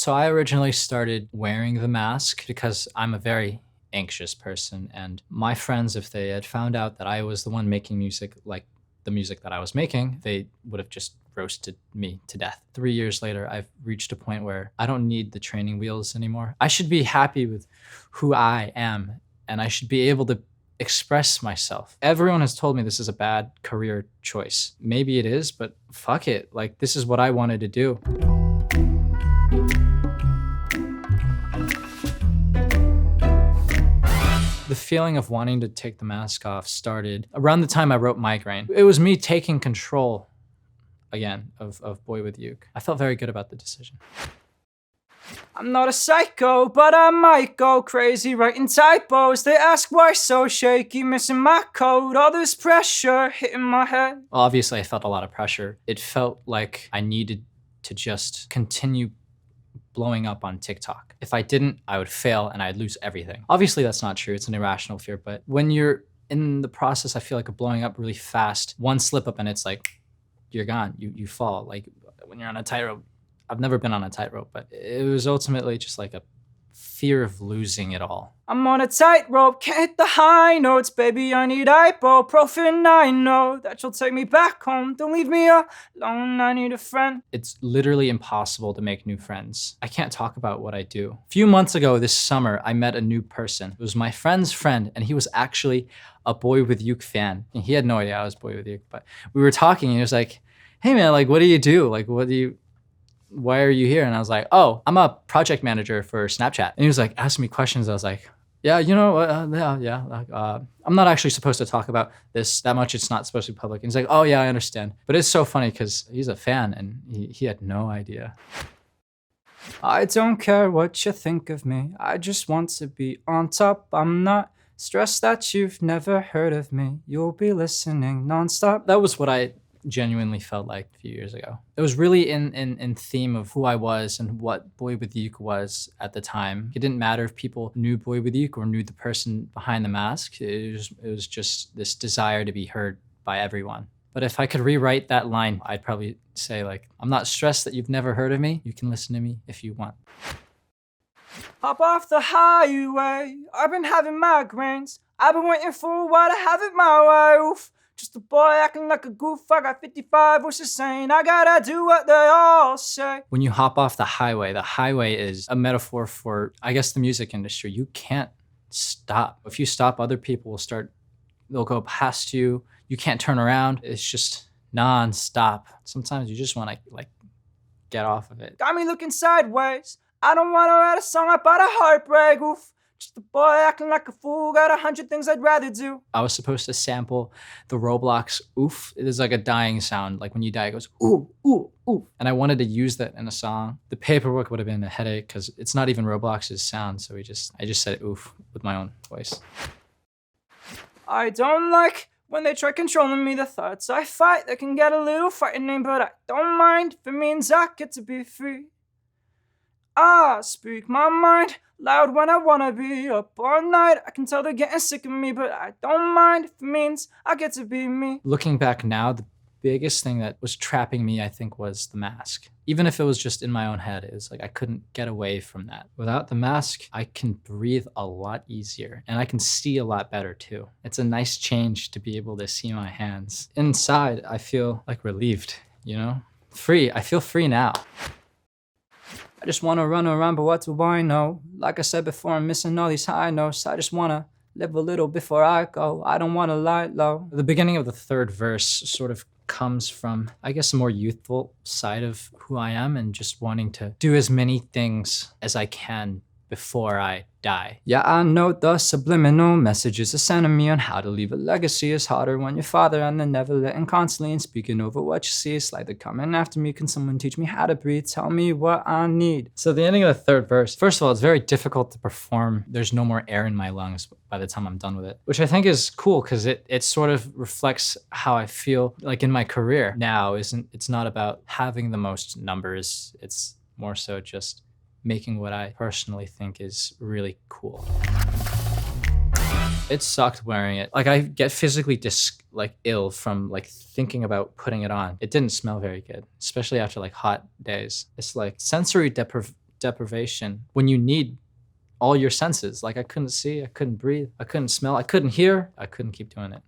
So I originally started wearing the mask because I'm a very anxious person, and my friends, if they had found out that I was the one making music like the music that I was making, they would have just roasted me to death. 3 years later, I've reached a point where I don't need the training wheels anymore. I should be happy with who I am, and I should be able to express myself. Everyone has told me this is a bad career choice. Maybe it is, but fuck it. Like, this is what I wanted to do. The feeling of wanting to take the mask off started around the time I wrote Migraine. It was me taking control again of BoyWithUke. I felt very good about the decision. I'm not a psycho, but I might go crazy writing typos. They ask why so shaky, missing my code, all this pressure hitting my head. Well, obviously I felt a lot of pressure. It felt like I needed to just continue blowing up on TikTok. If I didn't, I would fail and I'd lose everything. Obviously that's not true, it's an irrational fear, but when you're in the process, I feel like, of blowing up really fast, one slip up and it's like, you're gone, you fall. Like when you're on a tightrope. I've never been on a tightrope, but it was ultimately just like a fear of losing it all. I'm on a tightrope, can't hit the high notes, baby, I need ibuprofen, I know that you'll take me back home, don't leave me alone, I need a friend. It's literally impossible to make new friends. I can't talk about what I do. A few months ago this summer, I met a new person. It was my friend's friend, and he was actually a BoyWithUke fan. And he had no idea I was BoyWithUke, but we were talking and he was like, hey man, like, what do you do? Like, why are you here? And I was like, oh, I'm a project manager for Snapchat. And he was like, asking me questions. I was like, yeah, you know, I'm not actually supposed to talk about this that much. It's not supposed to be public. And he's like, oh yeah, I understand. But it's so funny because he's a fan and he had no idea. I don't care what you think of me. I just want to be on top. I'm not stressed that you've never heard of me. You'll be listening nonstop. That was what I genuinely felt like a few years ago. It was really in theme of who I was and what BoyWithUke was at the time. It didn't matter if people knew BoyWithUke or knew the person behind the mask. It was just this desire to be heard by everyone. But if I could rewrite that line, I'd probably say, like, I'm not stressed that you've never heard of me. You can listen to me if you want. Hop off the highway, I've been having migraines. I've been waiting for a while to have it my way. Oof. Just a boy acting like a goof. I got 55 voices saying I gotta do what they all say. When you hop off the highway is a metaphor for, I guess, the music industry. You can't stop. If you stop, other people will they'll go past you. You can't turn around. It's just non-stop. Sometimes you just want to, like, get off of it. Got me looking sideways. I don't want to write a song about a heartbreak. Oof. Just a boy acting like a fool, got 100 things I'd rather do. I was supposed to sample the Roblox oof. It is like a dying sound. Like when you die, it goes ooh, ooh, ooh. And I wanted to use that in a song. The paperwork would have been a headache because it's not even Roblox's sound. So I just said oof with my own voice. I don't like when they try controlling me, the thoughts I fight, they can get a little frightening, but I don't mind if it means I get to be free. I speak my mind loud when I wanna be up all night. I can tell they're getting sick of me, but I don't mind if it means I get to be me. Looking back now, the biggest thing that was trapping me, I think, was the mask. Even if it was just in my own head, it was like I couldn't get away from that. Without the mask, I can breathe a lot easier and I can see a lot better too. It's a nice change to be able to see my hands. Inside, I feel like relieved, you know? Free, I feel free now. I just wanna run around, but what do I know? Like I said before, I'm missing all these high notes. I just wanna live a little before I go. I don't wanna lie low. The beginning of the third verse sort of comes from, I guess, a more youthful side of who I am and just wanting to do as many things as I can before I die. Yeah, I know the subliminal messages are sending me on how to leave a legacy is harder when you're father and they're never letting constantly and speaking over what you see. It's like they're coming after me. Can someone teach me how to breathe? Tell me what I need. So the ending of the third verse, first of all, it's very difficult to perform. There's no more air in my lungs by the time I'm done with it, which I think is cool because it sort of reflects how I feel like in my career now. It's not about having the most numbers. It's more so just making what I personally think is really cool. It sucked wearing it. Like I get physically ill from like thinking about putting it on. It didn't smell very good, especially after like hot days. It's like sensory deprivation when you need all your senses. Like I couldn't see, I couldn't breathe, I couldn't smell, I couldn't hear, I couldn't keep doing it.